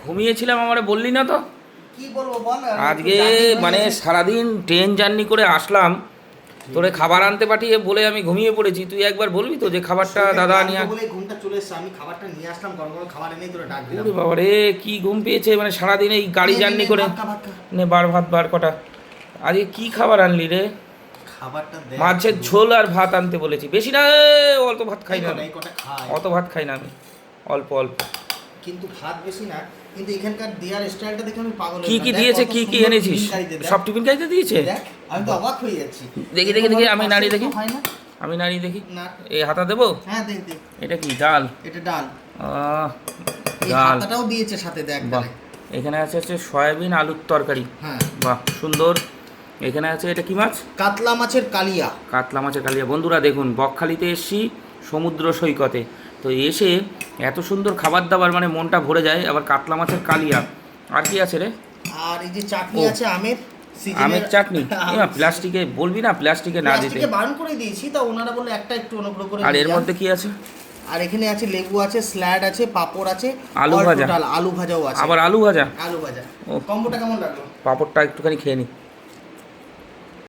ঘুমিয়েছিলাম, আমারে বললি না তো। কি বলবো বল। আজকে মানে সারাদিন ট্রেন জার্নি করে আসলাম, তোরে খাবার আনতে পাঠিয়ে বলে আমি ঘুমিয়ে পড়েছি। তুই একবার বলবি তো যে খাবারটা দাদা নিয়ে বলে ঘুমটা চলে এসেছে, আমি খাবারটা নিয়ে আসলাম, গরম গরম খাবার এনেই তোরে ডাক দিলাম। ওরে বাবা রে, কি ঘুম পেয়েছে মানে সারাদিন এই গাড়ি জার্নি করে। নে বার ভাত বার কটা। আজকে কি খাবার আনলি রে? খাবারটা দেখ, মাছের ঝোল আর ভাত আনতে বলেছি, বেশি না, অল্প ভাত খাই না আমি, অত ভাত খাই না আমি, অল্প অল্প। কিন্তু ভাত বেশি না, কিন্তু এখানকার দেয়ার স্টাইলটা দেখে আমি পাগল হয়ে কি কি দিয়েছে, কি কি এনেছিস? সব টিফিন খাইতে দিয়েছে? দেখ আমি তো অবাক হয়ে যাচ্ছি। দেখি দেখি দেখি, আমি নাড়িয়ে দেখি, আমি নাড়িয়ে দেখি। না এই হাতা দেবো? হ্যাঁ দেখ দেখ। এটা কি ডাল? এটা ডাল। এই ডাল হাতাটাও দিয়েছে সাথে, দেখ। বাহ। এখানে আছে হচ্ছে সয়াবিন আলুর তরকারি। হ্যাঁ বাহ সুন্দর। এখানে আছে এটা কি মাছ? কাতলা মাছের কালিয়া। কাতলা মাছের কালিয়া। বন্ধুরা দেখুন, বকখালিতে এসছি সমুদ্র সৈকতে, তো এসে এত সুন্দর খাবার দাবার, মানে মনটা ভরে যায়। আবার কাতলা মাছের কালিয়া। আর কি আছে রে? আর এই যে চাটনি আছে আমের, আমের চাটনি। প্লাস্টিকে বলবি না, প্লাস্টিকে না দিতে। প্লাস্টিকে বারণ করে দিয়েছি, তা ওনারা বলে একটা একটু অনুগ্রহ করে। আর এর মধ্যে কি আছে? আর এখানে আছে লেবু আছে, স্যালাড আছে, পাপড় আছে, আলু ভাজা। আলু ভাজাও আছে। আবার আলু ভাজা। আলু ভাজা। কম্বোটা কেমন লাগলো? পাপড়টা একটুখানি খেয়ে নি।